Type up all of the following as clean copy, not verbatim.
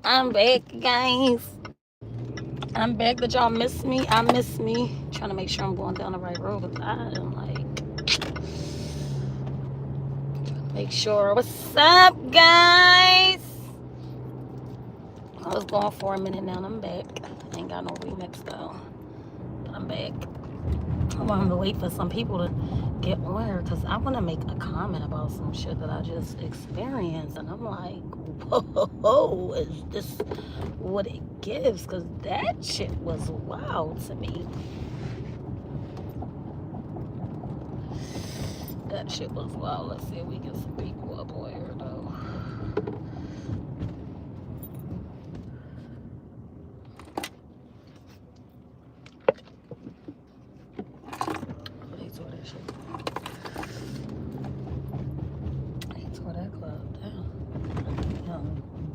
I'm back, guys. I'm back. Did y'all miss me? I miss me. Trying to make sure I'm going down the right road, but I am like, make sure. What's up, guys? I was gone for a minute now, and I'm back. I ain't got no remix though, but I'm back. I want to wait for some people to get on here because I want to make a comment about some shit that I just experienced, and I'm like, whoa, is this what it gives? Because that shit was wild to me. That shit was wild. Let's see if we get some people up on here though. They tore that shit down. They tore that club down.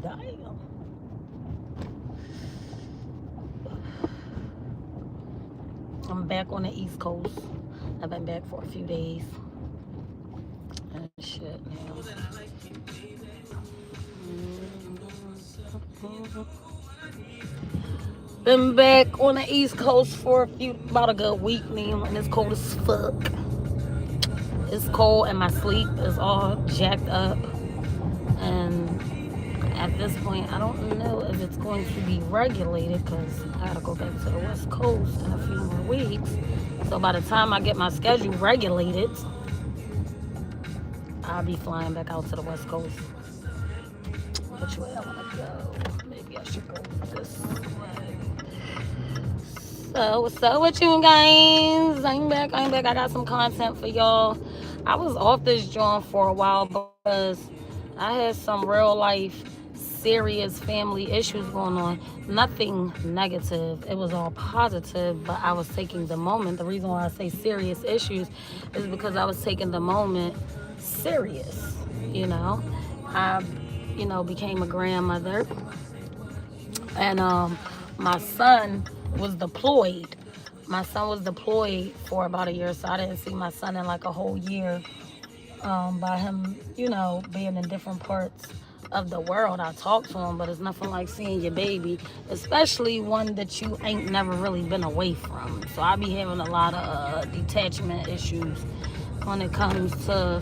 Damn. I'm back on the East Coast. I've been back for a few days. And shit now. Been back on the East Coast for about a good week now, and it's cold as fuck. It's cold, and my sleep is all jacked up. And at this point, I don't know if it's going to be regulated because I gotta go back to the West Coast in a few more weeks. So by the time I get my schedule regulated, I'll be flying back out to the West Coast. Which way I want to go? Maybe I should go this way. So what's up with you guys? I'm back. I got some content for y'all. I was off this joint for a while because I had some real life serious family issues going on. Nothing negative. It was all positive, but I was taking the moment. The reason why I say serious issues is because I was taking the moment serious. I became a grandmother, and my son was deployed. My son was deployed for about a year, so I didn't see my son in like a whole year. By him, being in different parts of the world, I talk to him, but it's nothing like seeing your baby, especially one that you ain't never really been away from. So I be having a lot of detachment issues when it comes to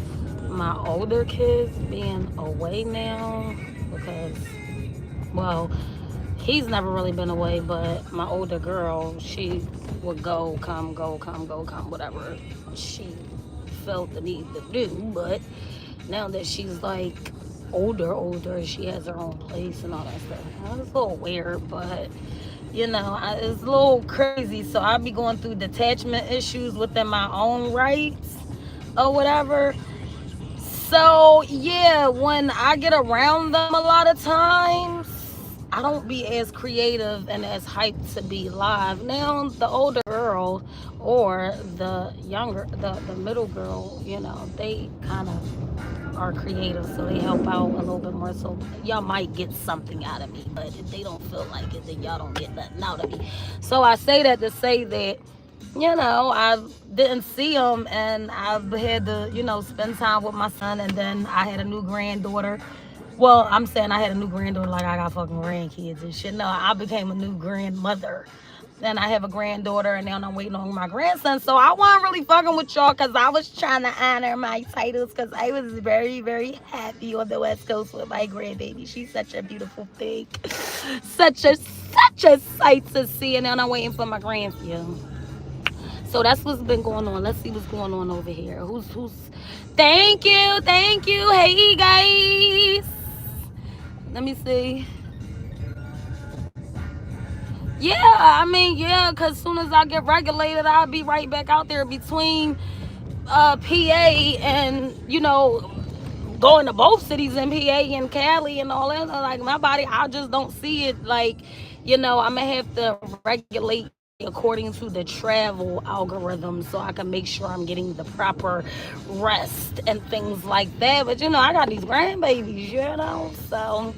my older kids being away now, because, well, he's never really been away, but my older girl, she would come, whatever she felt the need to do. But now that she's like older, she has her own place and all that stuff. It's a little weird, but it's a little crazy. So I'll be going through detachment issues within my own rights or whatever. So yeah, when I get around them a lot of times, I don't be as creative and as hyped to be live. Now the older girl or the middle girl, they kind of are creative, so they help out a little bit more. So y'all might get something out of me, but if they don't feel like it, then y'all don't get nothing out of me. So I say that to say that I didn't see him, and I've had to, spend time with my son, and then I had a new granddaughter. Well, I'm saying I had a new granddaughter like I got fucking grandkids and shit. No, I became a new grandmother. And I have a granddaughter, and now I'm waiting on my grandson. So I wasn't really fucking with y'all because I was trying to honor my titles because I was very, very happy on the West Coast with my grandbaby. She's such a beautiful thing. Such a sight to see. And now I'm waiting for my grandson. So that's what's been going on. Let's see what's going on over here. Who's thank you. Hey guys. Let me see. Yeah, because as soon as I get regulated, I'll be right back out there between PA and, going to both cities in PA and Cali and all that. Like, my body, I just don't see it. Like, I'm going to have to regulate according to the travel algorithm so I can make sure I'm getting the proper rest and things like that. But, I got these grandbabies, so...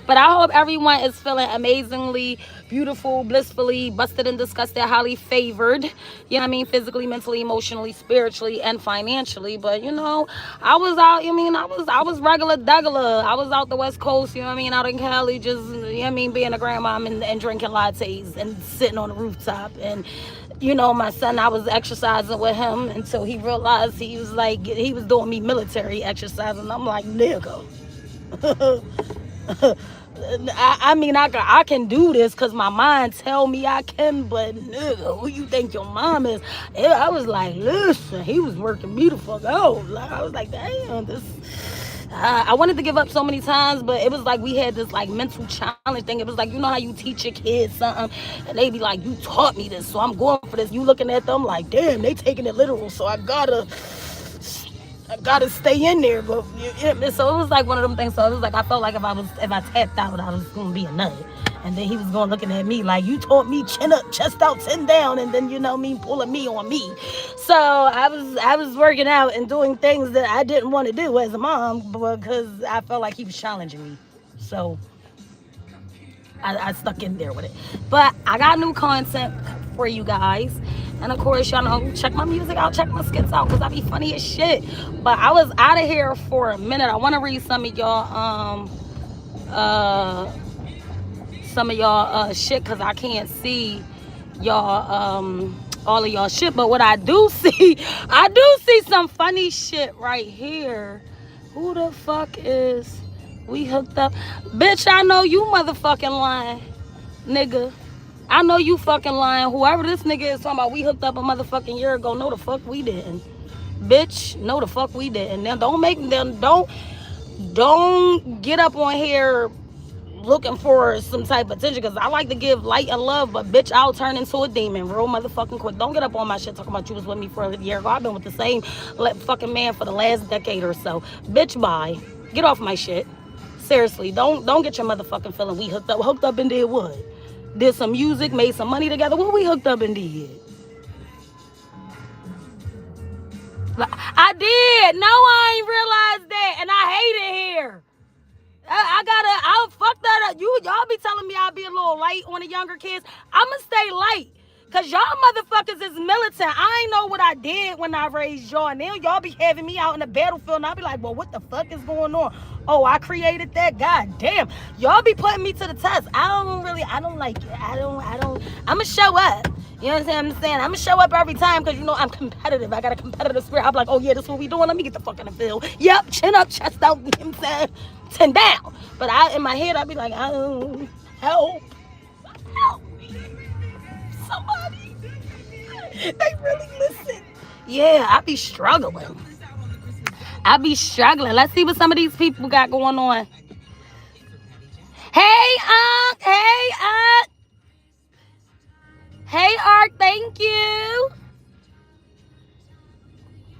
But I hope everyone is feeling amazingly beautiful, blissfully, busted and disgusted, highly favored. You know what I mean? Physically, mentally, emotionally, spiritually, and financially. But you know, I was out, I was regular degular. I was out the West Coast, you know what I mean, out in Cali, just you know what I mean, being a grandmom and drinking lattes and sitting on the rooftop. And my son, I was exercising with him until he realized he was like he was doing me military exercise. And I'm like, nigga. I can do this because my mind tell me I can, but nigga, who you think your mom is? And I was like, listen, he was working me the fuck out. Like, I was like, damn, this. I wanted to give up so many times, but it was like we had this like mental challenge thing. It was like, how you teach your kids something, and they be like, you taught me this, so I'm going for this. You looking at them like, damn, they taking it literal, so I gotta stay in there. But so it was like one of them things. So it was like I felt like if I tapped out, I was gonna be a nut. And then he was going looking at me like, you taught me chin up, chest out, chin down, and then me pulling me on me. So I was working out and doing things that I didn't want to do as a mom because I felt like he was challenging me. So I stuck in there with it. But I got new content for you guys. And of course, y'all know, check my music out, check my skits out, because I be funny as shit. But I was out of here for a minute. I want to read some of y'all shit, because I can't see y'all all of y'all shit. But what I do see, I do see some funny shit right here. Who the fuck is we hooked up? Bitch, I know you motherfucking lying, nigga. I know you fucking lying. Whoever this nigga is talking about, we hooked up a motherfucking year ago. No, the fuck we didn't. Bitch, no, the fuck we didn't. Now, don't get up on here looking for some type of attention, because I like to give light and love, but bitch, I'll turn into a demon real motherfucking quick. Don't get up on my shit talking about you was with me for a year ago. I've been with the same fucking man for the last decade or so. Bitch, bye. Get off my shit. Seriously, don't get your motherfucking feeling. We hooked up and did what? Did some music, made some money together. What we hooked up and did? I did. No, I ain't realized that, and I hate it here. I'll fuck that up. Y'all be telling me I'll be a little light on the younger kids. I'ma stay light. Cause y'all motherfuckers is militant. I ain't know what I did when I raised y'all. And then y'all be having me out in the battlefield, and I'll be like, well, what the fuck is going on? Oh, I created that? God damn. Y'all be putting me to the test. I don't like it. I'ma show up. You know what I'm saying? I'ma show up every time because I'm competitive. I got a competitive spirit. I'm like, oh yeah, this is what we doing. Let me get the fuck in the field. Yep, chin up, chest out, you know what I'm saying? 10 down. But in my head, I'd be like, oh, help me. Somebody. They really listen. Yeah, I be struggling. Let's see what some of these people got going on. Hey, Unc. Hey, Ark. Thank you.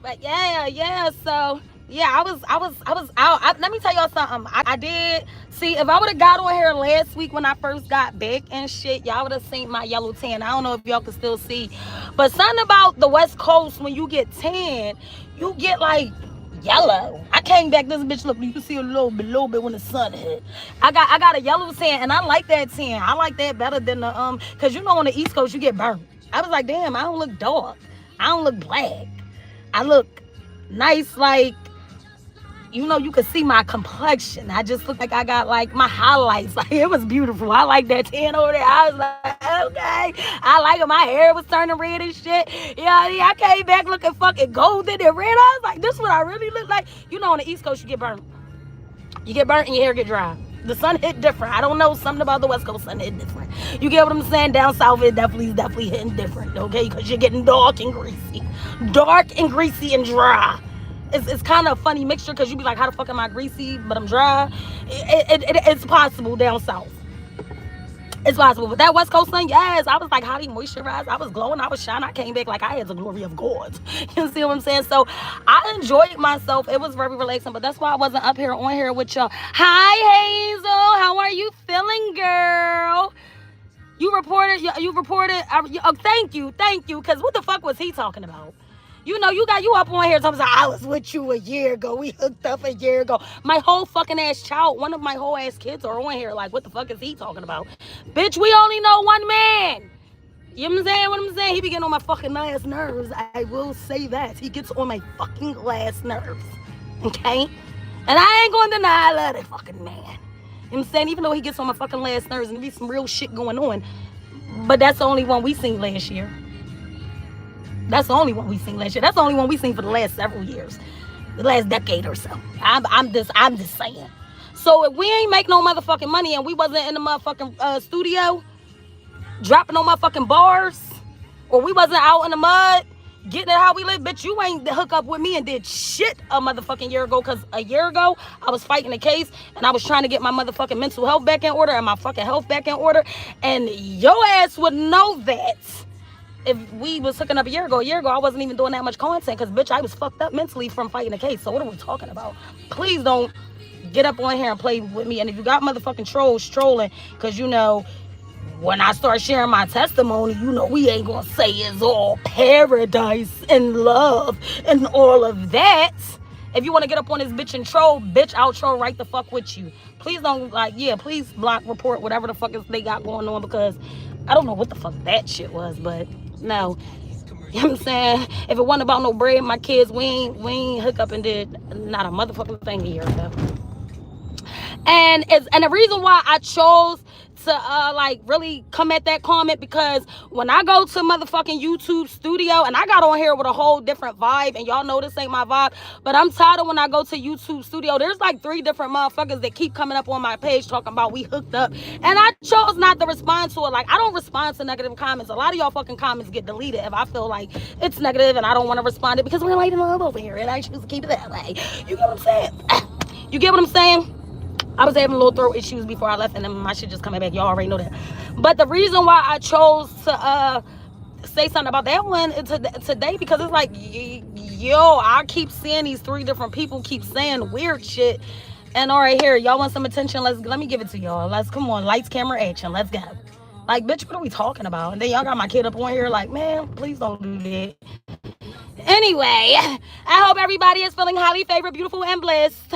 But yeah. So yeah, I was out. Let me tell y'all something. I did see, if I would have got on here last week when I first got back and shit, y'all would have seen my yellow tan. I don't know if y'all can still see, but something about the West Coast, when you get tan, you get like yellow. I came back, this bitch, look, you can see a little bit when the sun hit. I got a yellow tan, and I like that tan. I like that better than the because on the East Coast you get burnt. I was like, damn, I don't look dark. I don't look black. I look nice, like, you could see my complexion. I just look like I got like my highlights. Like, it was beautiful. I like that tan over there. I was like, okay. I like it. My hair was turning red and shit. Yeah, I came back looking fucking golden and red. I was like, this is what I really look like. On the East Coast you get burnt. You get burnt and your hair get dry. The sun hit different. I don't know, something about the West Coast sun hit different. You get what I'm saying? Down south it definitely hitting different, okay? Because you're getting dark and greasy and dry. It's kind of a funny mixture, because you be like, how the fuck am I greasy but I'm dry? It's possible down south. It's possible. But that West Coast sun, yes, I was like highly moisturized. I was glowing. I was shining. I came back like I had the glory of God. You see what I'm saying? So I enjoyed myself. It was very relaxing. But that's why I wasn't up here on here with y'all. Hi, Hazel. How are you feeling, girl? You reported. Oh, thank you. Because what the fuck was he talking about? You know, you up on here talking about I was with you a year ago. We hooked up a year ago. My whole fucking ass child, one of my whole ass kids are on here. Like, what the fuck is he talking about? Bitch, we only know one man. You know what I'm saying? What I'm saying? He be getting on my fucking last nerves. I will say that. He gets on my fucking last nerves. Okay? And I ain't gonna deny I love that fucking man. You know what I'm saying? Even though he gets on my fucking last nerves and there be some real shit going on. But that's the only one we seen last year. That's the only one we seen last year. That's the only one we seen for the last several years. The last decade or so. I'm just saying. So if we ain't make no motherfucking money and we wasn't in the motherfucking studio dropping on motherfucking bars, or we wasn't out in the mud getting it how we live, bitch, you ain't hook up with me and did shit a motherfucking year ago. Because a year ago I was fighting a case and I was trying to get my motherfucking mental health back in order and my fucking health back in order, and your ass would know that if we was hooking up a year ago I wasn't even doing that much content, because bitch, I was fucked up mentally from fighting a case. So what are we talking about? Please don't get up on here and play with me. And if you got motherfucking trolls trolling, because you know when I start sharing my testimony, you know we ain't gonna say it's all paradise and love and all of that. If you want to get up on this bitch and troll, bitch, I'll troll right the fuck with you. Please don't, like, yeah, please block, report, whatever the fuck is they got going on, because I don't know what the fuck that shit was, but no. You know what I'm saying? If it wasn't about no bread, my kids, we ain't hook up and did not a motherfucking thing a year ago. And the reason why I chose to like really come at that comment, because when I go to motherfucking YouTube studio, and I got on here with a whole different vibe, and y'all know this ain't my vibe, but I'm tired of when I go to YouTube studio, there's like 3 different motherfuckers that keep coming up on my page talking about we hooked up, and I chose not to respond to it. Like, I don't respond to negative comments. A lot of y'all fucking comments get deleted if I feel like it's negative and I don't want to respond to it, because we're lighting love over here and I choose to keep it that way. You get what I'm saying? You get what I'm saying? I was having little throat issues before I left, and then my shit just coming back. Y'all already know that. But the reason why I chose to say something about that one today, because it's like, yo, I keep seeing these 3 different people keep saying weird shit. And all right, here, y'all want some attention? Let me give it to y'all. Come on, lights, camera, action. Let's go. Like, bitch, what are we talking about? And then y'all got my kid up on here like, man, please don't do that. Anyway, I hope everybody is feeling highly favored, beautiful, and blessed.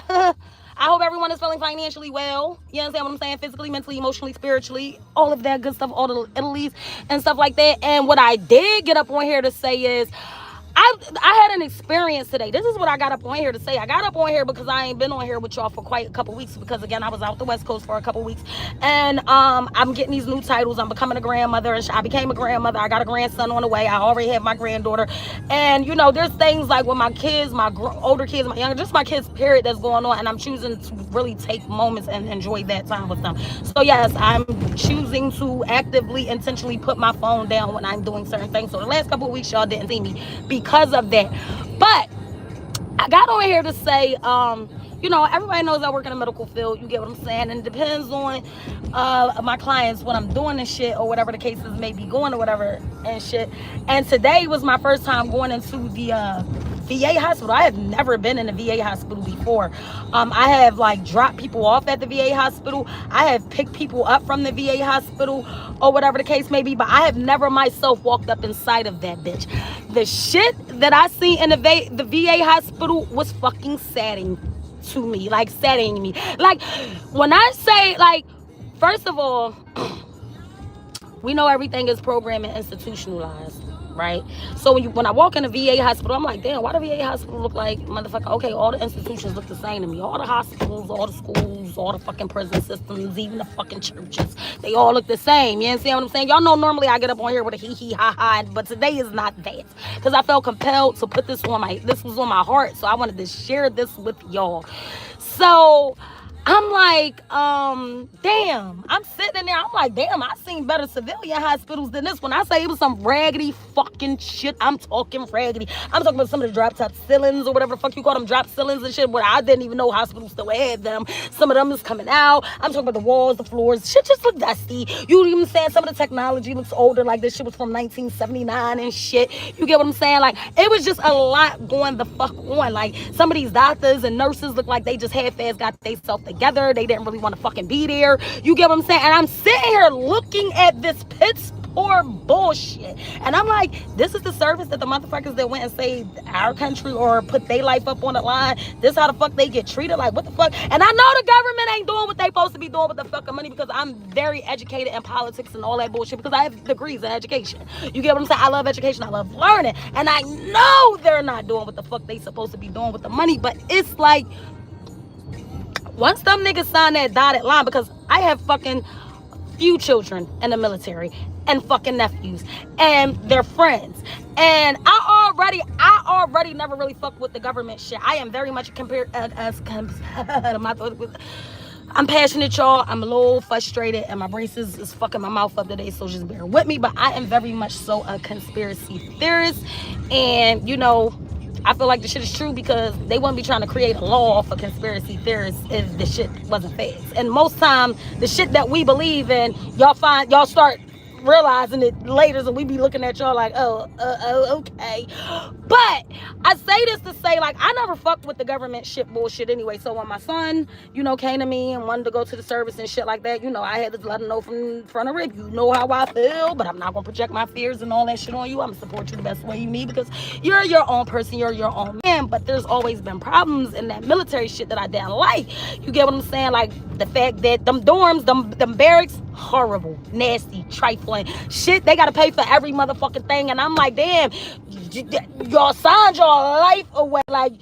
I hope everyone is feeling financially well. You understand what I'm saying? Physically, mentally, emotionally, spiritually, all of that good stuff, all the Italy's and stuff like that. And what I did get up on here to say is, I had an experience today. This is what I got up on here to say. I got up on here because I ain't been on here with y'all for quite a couple weeks, because again, I was out the West Coast for a couple weeks, and I'm getting these new titles. I'm becoming a grandmother, and I became a grandmother. I got a grandson on the way. I already have my granddaughter, and you know, there's things like with my kids, my older kids, my younger, just my kids, period, that's going on, and I'm choosing to really take moments and enjoy that time with them. So yes, I'm choosing to actively, intentionally put my phone down when I'm doing certain things. So the last couple of weeks, y'all didn't see me because of that. But I got on here to say, you know, everybody knows I work in the medical field. You get what I'm saying? And it depends on my clients, what I'm doing and shit, or whatever the cases may be going or whatever and shit. And today was my first time going into the VA hospital. I have never been in a VA hospital before. I have like dropped people off at the VA hospital. I have picked people up from the VA hospital or whatever the case may be, but I have never myself walked up inside of that bitch. The shit that I see in the VA hospital was fucking saddening to me. Like, saddening me. Like, when I say, like, first of all, we know everything is programmed and institutionalized, right? So when I walk in a VA hospital, I'm like, damn, why the VA hospital look like motherfucker? Okay, all the institutions look the same to me. All the hospitals, all the schools, all the fucking prison systems, even the fucking churches, they all look the same. You understand what I'm saying? Y'all know normally I get up on here with a hee hee ha ha, but today is not that, because I felt compelled to put this on this was on my heart, so I wanted to share this with y'all. So I'm like, damn, I'm sitting in there, I'm like, damn, I seen better civilian hospitals than this one. I say it was some raggedy fucking shit. I'm talking raggedy. I'm talking about some of the drop top ceilings or whatever the fuck you call them, drop ceilings and shit, where I didn't even know hospitals still had them. Some of them is coming out. I'm talking about the walls, the floors, shit just look dusty. You even saying some of the technology looks older, like this shit was from 1979 and shit. You get what I'm saying? Like, it was just a lot going the fuck on. Like, some of these doctors and nurses look like they just half-ass got themselves together. They didn't really want to fucking be there. You get what I'm saying? And I'm sitting here looking at this piss poor bullshit. And I'm like, this is the service that the motherfuckers that went and saved our country or put their life up on the line. This how the fuck they get treated? Like, what the fuck? And I know the government ain't doing what they supposed to be doing with the fucking money, because I'm very educated in politics and all that bullshit, because I have degrees in education. You get what I'm saying? I love education. I love learning. And I know they're not doing what the fuck they supposed to be doing with the money. But it's like, once them niggas sign that dotted line, because I have fucking few children in the military and fucking nephews and their friends, and I already never really fucked with the government shit. I am very much I'm passionate, y'all. I'm a little frustrated, and my braces is fucking my mouth up today, so just bear with me. But I am very much so a conspiracy theorist, and you know, I feel like the shit is true, because they wouldn't be trying to create a law for conspiracy theorists if the shit wasn't facts. And most time, the shit that we believe in, y'all start realizing it later, and we be looking at y'all like, okay. But I say this to say, like, I never fucked with the government shit bullshit anyway. So when my son, you know, came to me and wanted to go to the service and shit like that, you know, I had to let him know from front of rib, you know how I feel, but I'm not gonna project my fears and all that shit on you. I'm gonna support you the best way you need, because you're your own person, you're your own man. But there's always been problems in that military shit that I didn't like. You get what I'm saying? Like, the fact that them dorms, them barracks, horrible, nasty, trifling shit. They gotta pay for every motherfucking thing, and I'm like, damn, y'all signed your life away, like,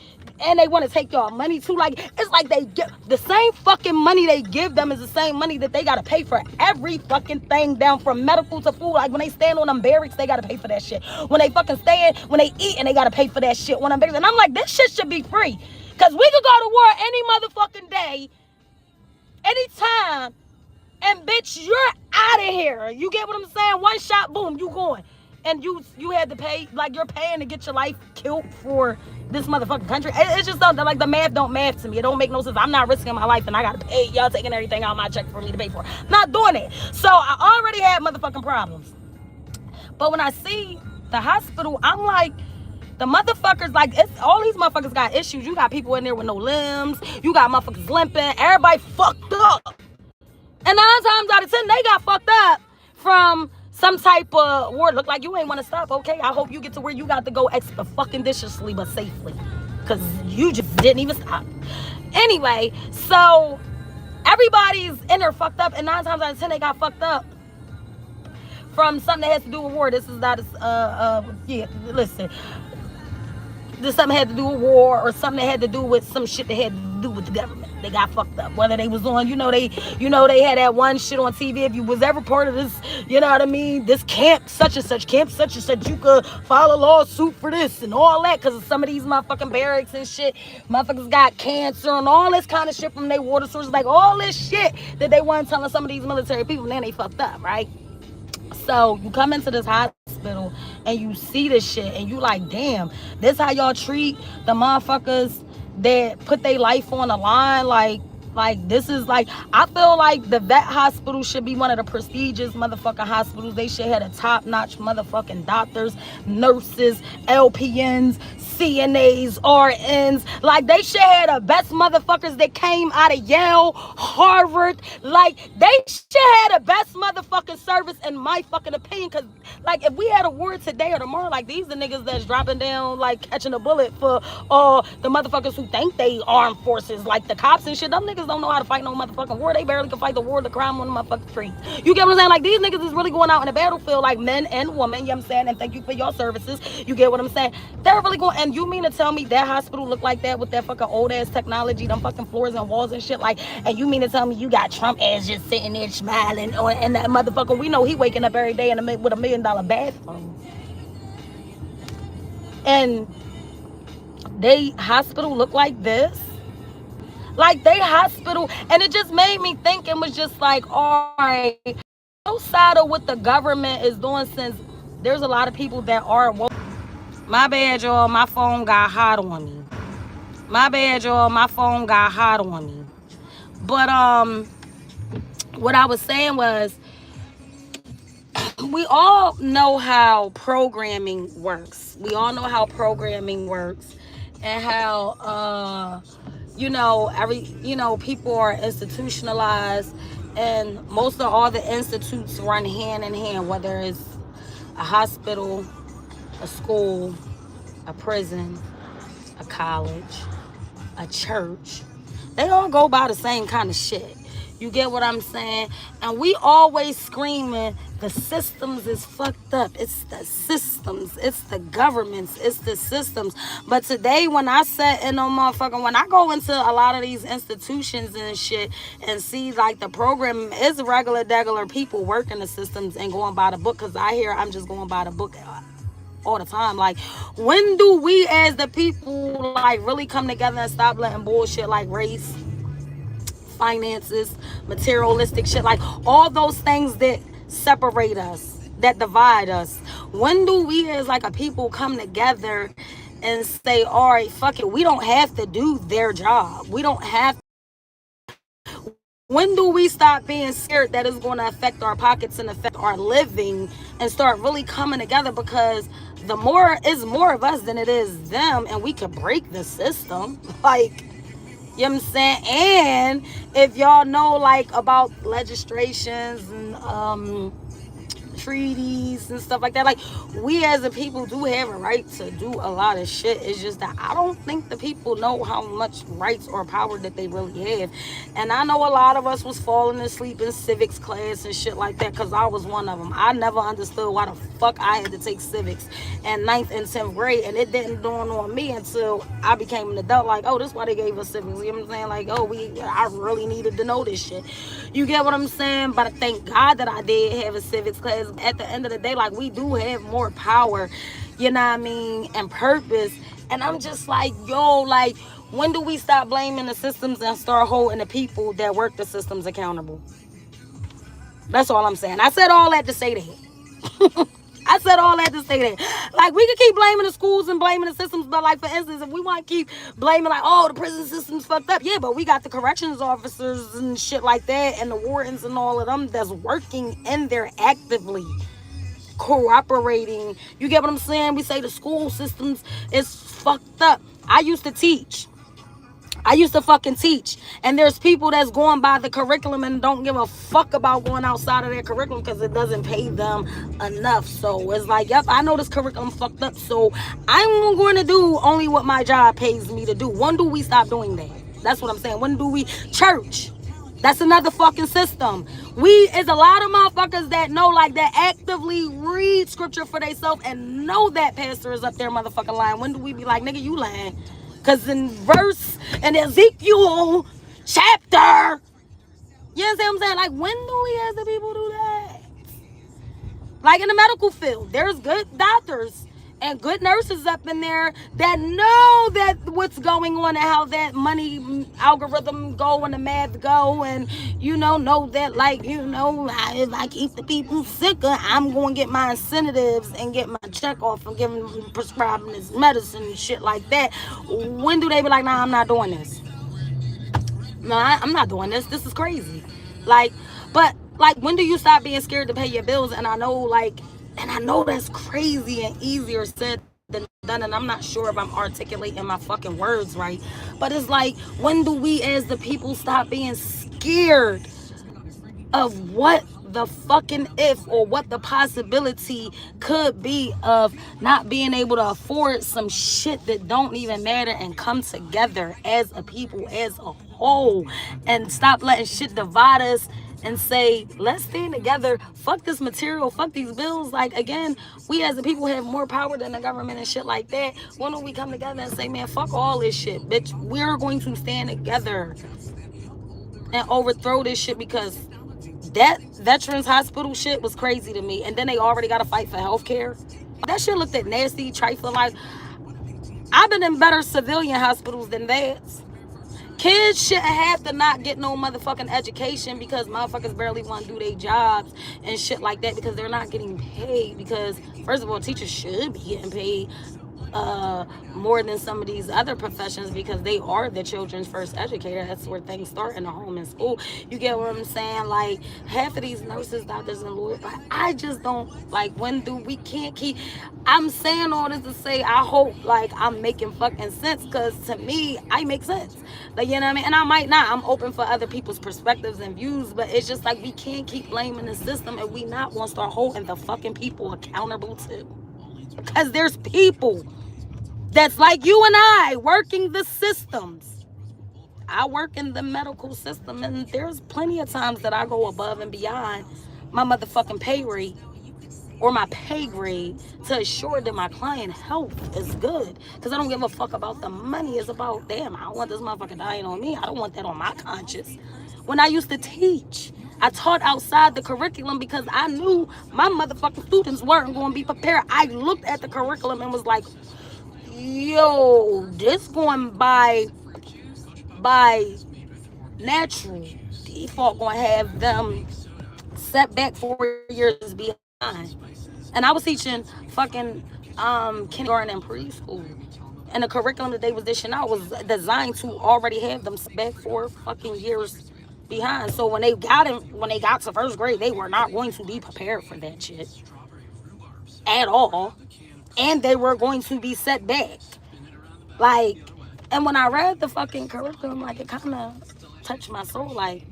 and they want to take y'all money too. Like, it's like they get the same fucking money they give them is the same money that they gotta pay for every fucking thing, down from medical to food. Like, when they stand on them barracks, they gotta pay for that shit. When they fucking stand, when they eat, and they gotta pay for that shit when I'm barracks. And I'm like, this shit should be free, because we could go to war any motherfucking day, anytime, and bitch, you're out of here. You get what I'm saying? One shot, boom, you going. And you had to pay, like, you're paying to get your life killed for this motherfucking country. It's just something, like, the math don't math to me. It don't make no sense. I'm not risking my life, and I gotta pay. Y'all taking everything out of my check for me to pay for. Not doing it. So I already had motherfucking problems. But when I see the hospital, I'm like, the motherfuckers, like, it's all these motherfuckers got issues. You got people in there with no limbs. You got motherfuckers limping. Everybody fucked up. And 9 times out of 10, they got fucked up from some type of war. Look like you ain't want to stop. Okay, I hope you get to where you got to go expeditiously but safely, because you just didn't even stop. Anyway, so everybody's in there fucked up, and 9 times out of 10, they got fucked up from something that has to do with war. This is not listen. This something had to do with war, or something that had to do with some shit that had to do with the government. They got fucked up. Whether they was on, they had that one shit on TV. If you was ever part of this, you know what I mean, this camp such and such, you could file a lawsuit for this and all that, because of some of these motherfucking barracks and shit. Motherfuckers got cancer and all this kind of shit from their water sources, like all this shit that they weren't telling some of these military people, and then they fucked up, right? So you come into this hospital and you see this shit, and you like, damn, this how y'all treat the motherfuckers that put their life on the line? Like, this is like, I feel like the vet hospital should be one of the prestigious motherfucking hospitals. They should have the top-notch motherfucking doctors, nurses, LPNs, CNAs, RNs. Like, they should have the best motherfuckers that came out of Yale, Harvard. Like, they should have the best motherfucking service, in my fucking opinion. Because, like, if we had a war today or tomorrow, like, these the niggas that's dropping down, like, catching a bullet for the motherfuckers who think they armed forces, like the cops and shit. Them niggas don't know how to fight no motherfucking war. They barely can fight the war, the crime on the motherfucking streets. You get what I'm saying? Like, these niggas is really going out in the battlefield, like men and women, you know what I'm saying? And thank you for your services. You get what I'm saying? They're really going, and you mean to tell me that hospital look like that with that fucking old ass technology, them fucking floors and walls and shit, like, and you mean to tell me you got Trump ass just sitting there smiling on, and that motherfucker, we know he waking up every day with $1 million bathroom. And they hospital look like this? Like, they hospital, and it just made me think, and was just like, all right, outside of what the government is doing, since there's a lot of people that are woke. My bad, y'all, my phone got hot on me. But what I was saying was, we all know how programming works. And how people are institutionalized, And most of all the institutes run hand in hand, whether it's a hospital, a school, a prison, a college, a church. They all go by the same kind of shit. You get what I'm saying? And we always screaming, the systems is fucked up. It's the systems. It's the governments. It's the systems. But today, when I sat in on motherfucking, when I go into a lot of these institutions and shit and see like the program is regular people working the systems and going by the book, because I hear I'm just going by the book all the time. Like, when do we as the people like really come together and stop letting bullshit like race, finances, materialistic shit, like all those things that separate us, that divide us? When do we as like a people come together and say, all right, fuck it, we don't have to do their job, we don't have. When do we stop being scared that it's going to affect our pockets and affect our living and start really coming together? Because the more is more of us than it is them, and we could break the system. Like, you know what I'm saying? And if y'all know like about legislations and treaties and stuff like that, like, we as a people do have a right to do a lot of shit. It's just that I don't think the people know how much rights or power that they really have. And I know a lot of us was falling asleep in civics class and shit like that, because I was one of them. I never understood why the fuck I had to take civics in 9th and 10th grade, and it didn't dawn on me until I became an adult. Like, oh, this is why they gave us civics. You know what I'm saying? Like, oh, I really needed to know this shit. You get what I'm saying? But thank God that I did have a civics class. At the end of the day, like, we do have more power, you know what I mean, and purpose. And I'm just like, yo, like, when do we stop blaming the systems and start holding the people that work the systems accountable? That's all I'm saying. I said all that to say that. I said all that to say that. Like, we can keep blaming the schools and blaming the systems, but like, for instance, if we want to keep blaming like, oh, the prison system's fucked up, yeah, but we got the corrections officers and shit like that, and the wardens and all of them that's working in there actively cooperating. You get what I'm saying? We say the school systems is fucked up. I used to teach. I used to fucking teach. And there's people that's going by the curriculum and don't give a fuck about going outside of their curriculum because it doesn't pay them enough. So it's like, yep, I know this curriculum fucked up, so I'm going to do only what my job pays me to do. When do we stop doing that? That's what I'm saying. When do we? Church. That's another fucking system. We is a lot of motherfuckers that know, like, that actively read scripture for themselves and know that pastor is up there motherfucking lying. When do we be like, nigga, you lying? Because in Ezekiel chapter, you know what I'm saying? Like, when do we as the people do that? Like, in the medical field, there's good doctors and good nurses up in there that know that what's going on and how that money algorithm go and the math go, and know that, like, if I keep the people sicker, I'm going to get my incentives and get my check off and give them prescribing this medicine and shit like that. When do they be like, nah, I'm not doing this? No, I'm not doing this. This is crazy. Like, but like, when do you stop being scared to pay your bills? And I know that's crazy and easier said than done, and I'm not sure if I'm articulating my fucking words right. But it's like, when do we as the people stop being scared of what the fucking if or what the possibility could be of not being able to afford some shit that don't even matter, and come together as a people, as a whole, and stop letting shit divide us and say, let's stand together, fuck this material, fuck these bills. Like, again, we as a people have more power than the government and shit like that. When do we come together and say, man, fuck all this shit, bitch, we're going to stand together and overthrow this shit? Because that veterans hospital shit was crazy to me. And then they already got to fight for healthcare. That shit looked at nasty, trifling. Like, I've been in better civilian hospitals than that. Kids shouldn't have to not get no motherfucking education because motherfuckers barely want to do their jobs and shit like that because they're not getting paid. Because, first of all, teachers should be getting paid. more than some of these other professions because they are the children's first educator. That's where things start in the home and school. You get what I'm saying? Like half of these nurses, doctors, and lawyers. Like I just don't like. When do we can't keep? I'm saying all this to say I hope like I'm making fucking sense because to me I make sense. Like you know what I mean? And I might not. I'm open for other people's perspectives and views, but it's just like we can't keep blaming the system and we not want to start holding the fucking people accountable too. Because there's people that's like you and I working the systems. I work in the medical system, and there's plenty of times that I go above and beyond my motherfucking pay rate or my pay grade to assure that my client health is good. Because I don't give a fuck about the money. It's about, damn, I don't want this motherfucker dying on me. I don't want that on my conscience. When I used to teach, I taught outside the curriculum because I knew my motherfucking students weren't going to be prepared. I looked at the curriculum and was like, yo, this going by natural default going to have them set back 4 years behind. And I was teaching fucking kindergarten and preschool. And the curriculum that they was dishing out was designed to already have them set back 4 fucking years behind. So when they got to first grade, they were not going to be prepared for that shit at all. And they were going to be set back. Like, and when I read the fucking curriculum, like it kind of touched my soul. Like,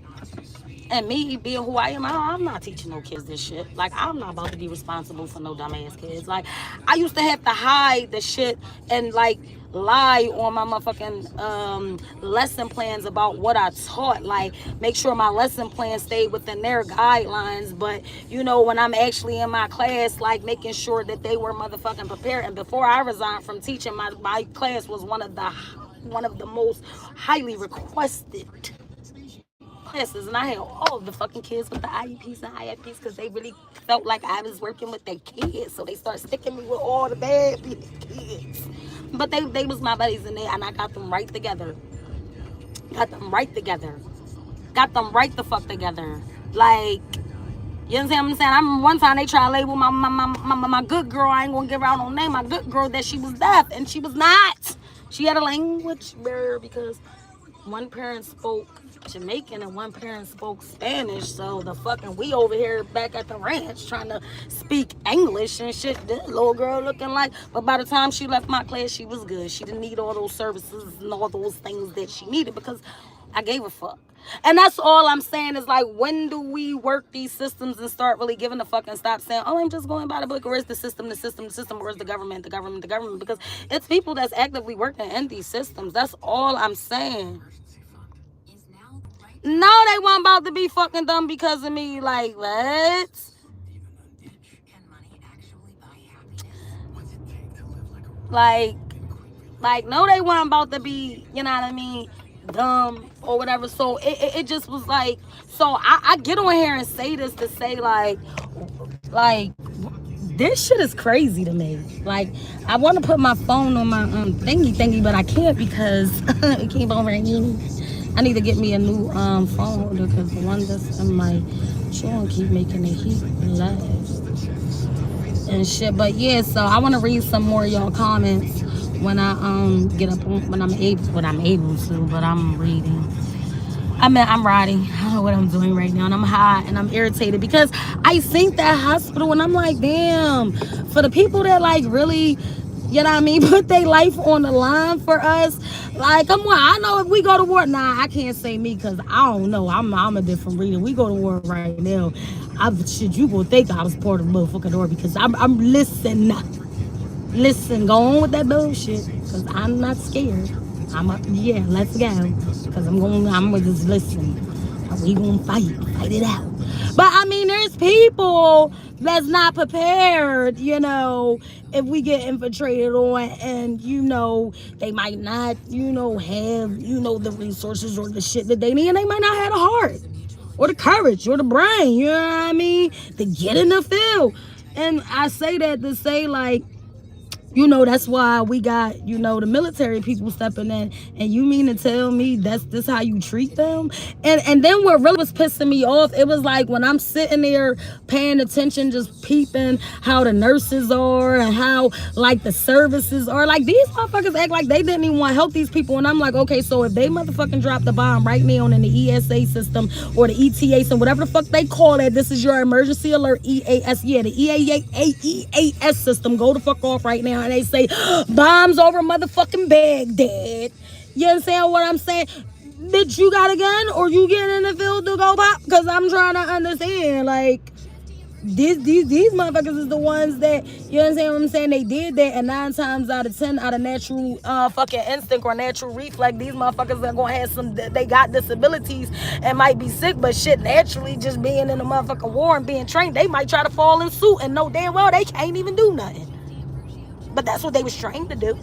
and me being who I am, I'm not teaching no kids this shit. Like, I'm not about to be responsible for no dumbass kids. Like, I used to have to hide the shit and, like, lie on my motherfucking lesson plans about what I taught. Like, make sure my lesson plan stayed within their guidelines. But, you know, when I'm actually in my class, like, making sure that they were motherfucking prepared. And before I resigned from teaching, my class was one of the most highly requested classes, and I had all of the fucking kids with the IEPs and IFPs because they really felt like I was working with their kids, so they started sticking me with all the bad kids. But they was my buddies in there, and I got them right together. Got them right together. Got them right the fuck together. Like, you understand what I'm saying? I remember one time they tried to label my good girl. I ain't gonna give her out no name. My good girl that she was deaf, and she was not. She had a language barrier because one parent spoke Jamaican and one parent spoke Spanish. So the fucking we over here back at the ranch trying to speak English and shit. This little girl looking like, but by the time she left my class, she was good. She didn't need all those services and all those things that she needed because I gave a fuck. And that's all I'm saying is like, when do we work these systems and start really giving a fuck and stop saying, oh, I'm just going by the book, or is the system, where's the government, because it's people that's actively working in these systems. That's all I'm saying. No, they weren't about to be fucking dumb because of me. Like, what? Like, no, they weren't about to be, you know what I mean, dumb or whatever. So it just was like, so I get on here and say this to say like this shit is crazy to me. Like, I want to put my phone on my thingy, but I can't because it keep on ringing. I need to get me a new phone holder because the one that's in my phone keep making the heat last and shit. But yeah, so I want to read some more of y'all comments when I get up when I'm able to. But I'm reading. I'm riding. I don't know what I'm doing right now, and I'm hot and I'm irritated because I think that hospital and I'm like, damn, for the people that like really, you know what I mean, put their life on the line for us. Like, come on, I know if we go to war, nah, I can't say me because I don't know. I'm a different reader. We go to war right now. You gonna think I was part of the motherfucking war because I'm listening. Listen, go on with that bullshit because I'm not scared. Yeah, let's go because I'm gonna just listen. We gonna fight it out. But I mean, there's people that's not prepared, you know, if we get infiltrated on, and you know they might not, you know, have, you know, the resources or the shit that they need, and they might not have the heart or the courage or the brain, you know what I mean, to get in the field. And I say that to say, like, That's why we got, the military people stepping in. And you mean to tell me that's this how you treat them? And then what really was pissing me off, it was like when I'm sitting there paying attention, just peeping how the nurses are and how like the services are. Like these motherfuckers act like they didn't even want to help these people. And I'm like, okay, so if they motherfucking drop the bomb right now in the ESA system or the ETA system, whatever the fuck they call it, this is your emergency alert EAS. Yeah, the EAS system go the fuck off right now, and they say bombs over motherfucking Baghdad. You understand what I'm saying? Bitch, you got a gun or you get in the field to go pop? Because I'm trying to understand. Like, these motherfuckers is the ones that, you understand what I'm saying, they did that, and 9 times out of 10 out of natural fucking instinct or natural reflex, these motherfuckers are gonna have they got disabilities and might be sick, but shit, naturally just being in the motherfucking war and being trained, they might try to fall in suit and know damn well they can't even do nothing. But that's what they was trained to do.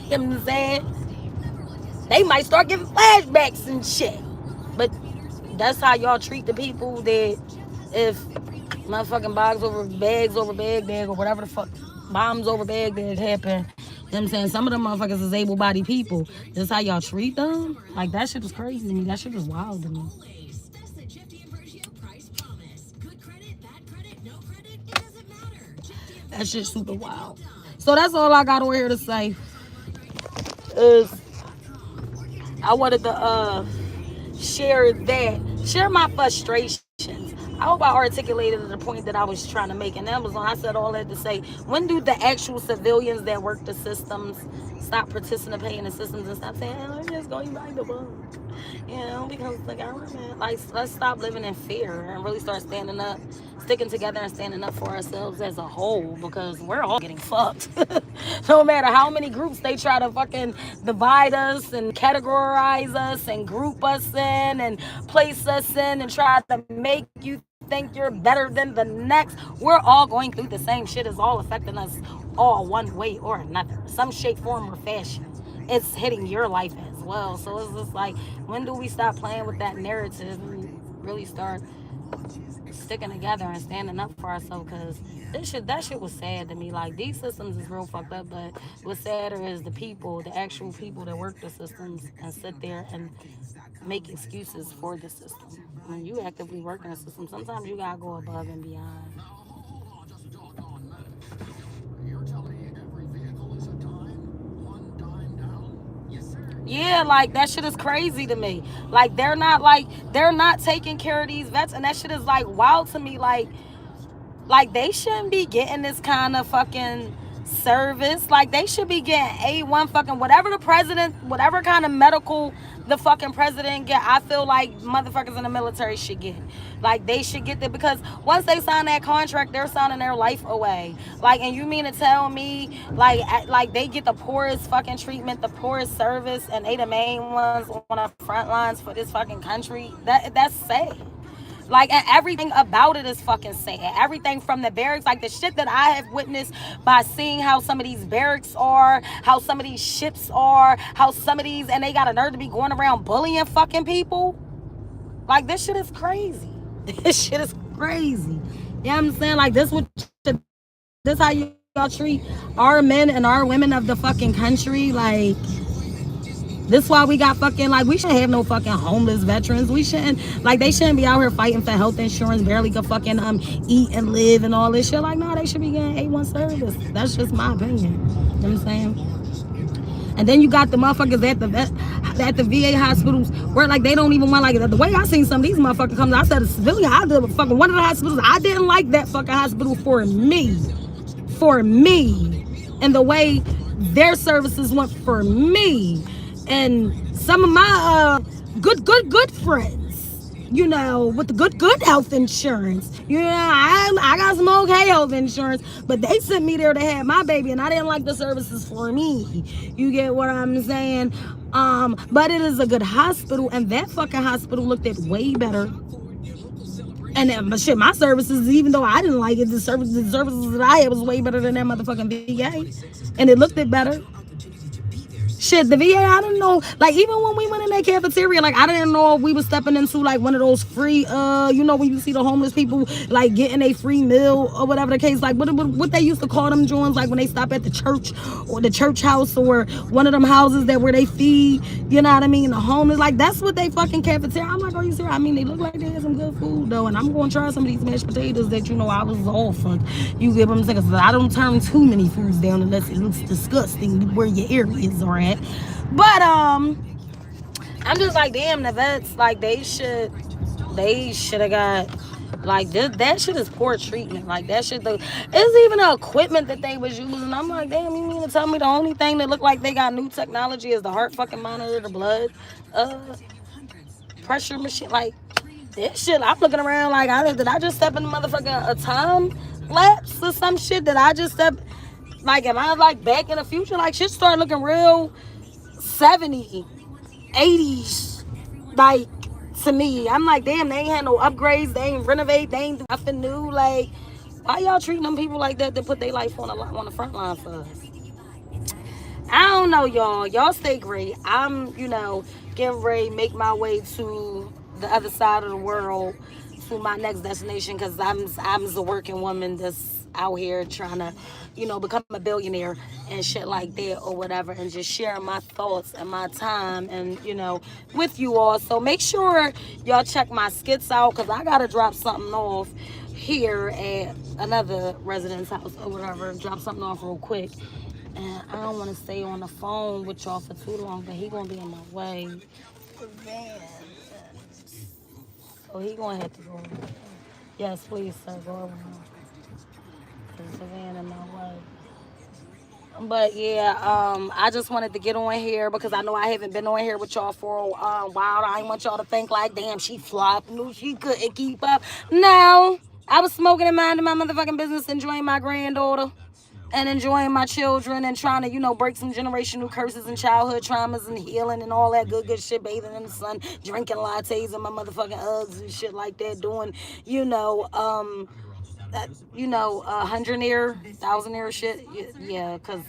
You know what I'm saying? They might start giving flashbacks and shit. But that's how y'all treat the people that if motherfucking bags over Baghdad or whatever the fuck, bombs over Baghdad happen. You know what I'm saying? Some of them motherfuckers is able-bodied people. That's how y'all treat them? Like, that shit is crazy to me. That shit is wild to me. That shit's super wild. So that's all I got over here to say. Is I wanted to share my frustrations. I hope I articulated the point that I was trying to make. And Amazon, I said all that to say, when do the actual civilians that work the systems stop participating in the systems and stop saying, let's just go unite the book? Because the government, like, let's stop living in fear and really start standing up, sticking together and standing up for ourselves as a whole, because we're all getting fucked. No matter how many groups they try to fucking divide us and categorize us and group us in and place us in and try to make you think you're better than the next, we're all going through the same shit. It's all affecting us all one way or another, some shape, form, or fashion. It's hitting your life as well. So it's just like, when do we stop playing with that narrative and really start sticking together and standing up for ourselves? Because that shit was sad to me. Like, these systems is real fucked up, but what's sadder is the actual people that work the systems and sit there and make excuses for the system. When you actively work in a system, sometimes you gotta go above and beyond. Yeah, like, that shit is crazy to me. Like, they're not taking care of these vets, and that shit is like wild to me. Like they shouldn't be getting this kind of fucking service. Like, they should be getting A1 fucking whatever kind of medical the fucking president get. I feel like motherfuckers in the military should get. Like, they should get that, because once they sign that contract, they're signing their life away. Like, and you mean to tell me, like they get the poorest fucking treatment, the poorest service, and they the main ones on the front lines for this fucking country? That's sad. Like, and everything about it is fucking sad. Everything from the barracks, like the shit that I have witnessed by seeing how some of these barracks are, how some of these ships are, how some of these, and they got a nerve to be going around bullying fucking people. Like, this shit is crazy. This shit is crazy. You know what I'm saying? Like, this how y'all treat our men and our women of the fucking country. Like, this why we got fucking, like, we shouldn't have no fucking homeless veterans. We shouldn't, like, they shouldn't be out here fighting for health insurance, barely could fucking eat and live and all this shit. Like, no, they should be getting A1 service. That's just my opinion. You know what I'm saying? And then you got the motherfuckers at the VA hospitals where, like, they don't even want, like, the way I seen some of these motherfuckers come, I said a civilian, I did fucking one of the hospitals, I didn't like that fucking hospital for me. And the way their services went for me. And some of my good friends, with the good health insurance. I got some okay health insurance, but they sent me there to have my baby, and I didn't like the services for me. You get what I'm saying? But it is a good hospital, and that fucking hospital looked at way better. And then, shit, my services, even though I didn't like it, the services that I had was way better than that motherfucking VA, and it looked it better. Shit, the VA, I didn't know. Like, even when we went in that cafeteria, like, I didn't know if we was stepping into, like, one of those free, when you see the homeless people, like, getting a free meal or whatever the case. Like, what they used to call them joints, like, when they stop at the church or the church house or one of them houses that where they feed, you know what I mean, the homeless. Like, that's what they fucking cafeteria. I'm like, are you serious? I mean, they look like they had some good food, though. And I'm going to try some of these mashed potatoes that, I was all fucked. You get what I'm saying? 'Cause I don't turn too many foods down unless it looks disgusting where your areas are at. But I'm just like, damn, the vets, like, they should have got, like, that shit is poor treatment. Like, that shit, it's even the equipment that they was using. I'm like, damn, you mean to tell me the only thing that look like they got new technology is the heart fucking monitor, the blood pressure machine? Like, this shit, I'm looking around like, did I just step in the motherfucking a time lapse or some shit? Did I just step, like, am I, like, back in the future? Like, shit started looking real 70, 80s, like, to me. I'm like, damn, they ain't had no upgrades, they ain't renovate, they ain't do nothing new. Like, why y'all treating them people like that put their life on the front line for us? I don't know, y'all. Y'all stay great. I'm, getting ready to make my way to the other side of the world, to my next destination, because I'm the working woman that's out here trying to, become a billionaire and shit like that or whatever, and just sharing my thoughts and my time and, with you all. So make sure y'all check my skits out, because I got to drop something off here at another resident's house or whatever. Drop something off real quick. And I don't want to stay on the phone with y'all for too long, but he gonna be in my way. So he gonna have to go. Yes, please, sir, go around. Cause the van in my way. But yeah, I just wanted to get on here because I know I haven't been on here with y'all for a while. I didn't want y'all to think like, damn, she flopped, knew she couldn't keep up. No, I was smoking and minding my motherfucking business, enjoying my granddaughter and enjoying my children and trying to, break some generational curses and childhood traumas and healing and all that good shit, bathing in the sun, drinking lattes and my motherfucking Uggs and shit like that, doing, hundred year, thousand year shit. Yeah, because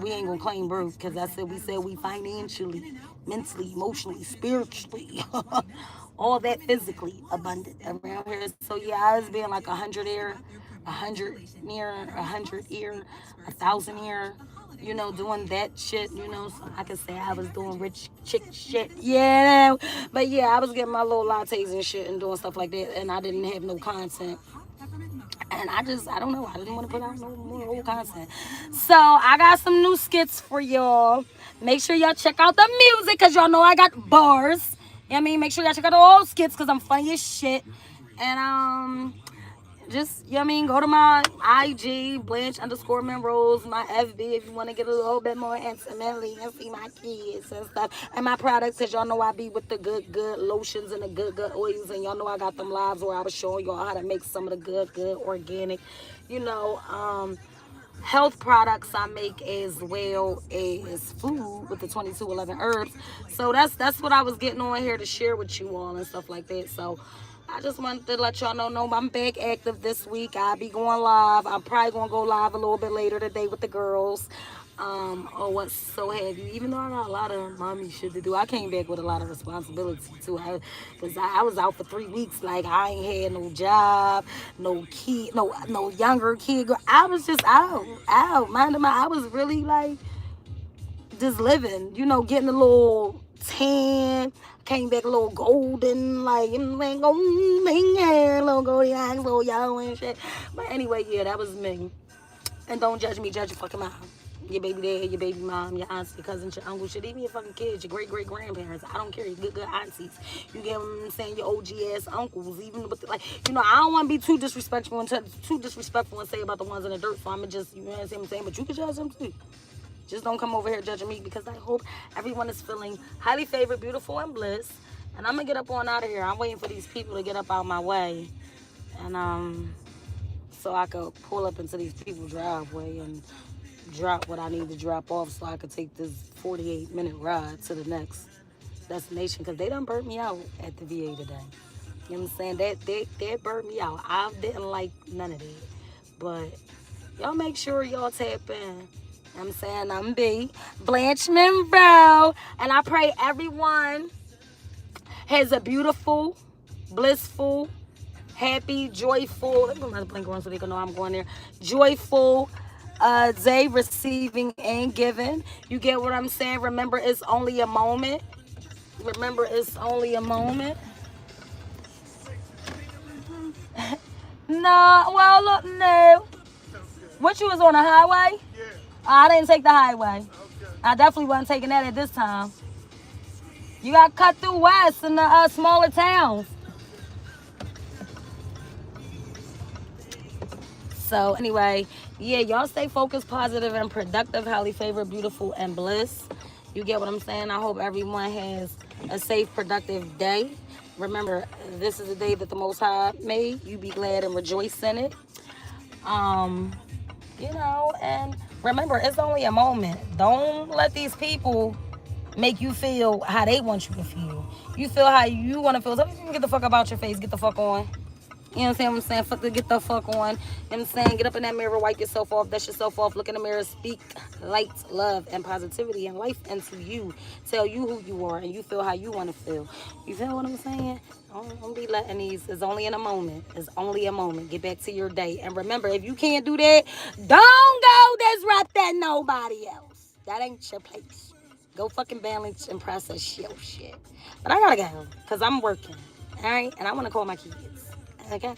we ain't gonna claim birth, because that's it. We said we financially, mentally, emotionally, spiritually, all that physically abundant around here. So yeah, I was being like 100 year, 100 year, 1,000 year, doing that shit, so I can say I was doing rich chick shit. Yeah. But yeah, I was getting my little lattes and shit and doing stuff like that, and I didn't have no content. And I don't know, I didn't want to put out no more old content. So I got some new skits for y'all. Make sure y'all check out the music, because y'all know I got bars. You know what I mean? Make sure y'all check out the old skits, because I'm funny as shit. And just, go to my IG, Blanche _Monroe, my FB, if you want to get a little bit more intimately and see my kids and stuff. And my products, because y'all know I be with the good lotions and the good oils. And y'all know I got them lives where I was showing y'all how to make some of the good organic, health products I make, as well as food with the 2211 herbs. So that's what I was getting on here to share with you all and stuff like that. So I just wanted to let y'all know I'm back active this week. I'll be going live. I'm probably gonna go live a little bit later today with the girls, or what so have you. Even though I got a lot of mommy shit to do, I came back with a lot of responsibility too. Because I was out for 3 weeks. Like, I ain't had no job, no kid, no younger kid. I was just out, minding my. I was really like just living, getting a little tan. Came back a little golden, like, golden hair, little golden eyes, little yellow and shit. But anyway, yeah, that was me. And don't judge me, judge your fucking mom. Your baby dad, your baby mom, your aunts, your cousins, your uncles, shit, even your fucking kids, your great-great-grandparents. I don't care, your good aunties. You get what I'm saying? Your OG-ass uncles, even with, I don't want to be too disrespectful and say about the ones in the dirt, so I'm going to just, you know what I'm saying? But you can judge them too. Just don't come over here judging me, because I hope everyone is feeling highly favored, beautiful, and bliss. And I'm going to get up on out of here. I'm waiting for these people to get up out my way. And so I could pull up into these people's driveway and drop what I need to drop off, so I could take this 48-minute ride to the next destination, because they done burnt me out at the VA today. You know what I'm saying? That burnt me out. I didn't like none of that. But y'all make sure y'all tap in I'm saying I'm B, Blanche Monroe, and I pray everyone has a beautiful, blissful, happy, joyful. Let me put my blanket on so they can know I'm going there. Joyful day receiving and giving. You get what I'm saying? Remember, it's only a moment. Remember, it's only a moment. No, well, look, no. What you was on the highway? Yeah. I didn't take the highway. Okay. I definitely wasn't taking that at this time. You got cut through west in the smaller towns. So anyway, yeah, y'all stay focused, positive, and productive, highly favored, beautiful, and bliss. You get what I'm saying? I hope everyone has a safe, productive day. Remember, this is a day that the Most High made. You be glad and rejoice in it. And remember, it's only a moment. Don't let these people make you feel how they want you to feel. You feel how you want to feel. So get the fuck about your face. Get the fuck on. You know what I'm saying? Get the fuck on. You know what I'm saying? Get up in that mirror, wipe yourself off, dust yourself off, look in the mirror, speak light, love, and positivity and life into you. Tell you who you are and you feel how you want to feel. You feel what I'm saying? Don't be letting these. It's only in a moment. It's only a moment. Get back to your day. And remember, if you can't do that, don't go disrupt that nobody else. That ain't your place. Go fucking balance and process your shit. But I gotta go because I'm working. All right? And I want to call my kids. Okay?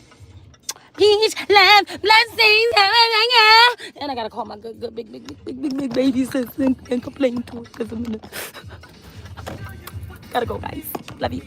Peace, love, blessings, and I gotta call my good, big baby sis and complain to her because I'm gonna gotta go, guys. Love you.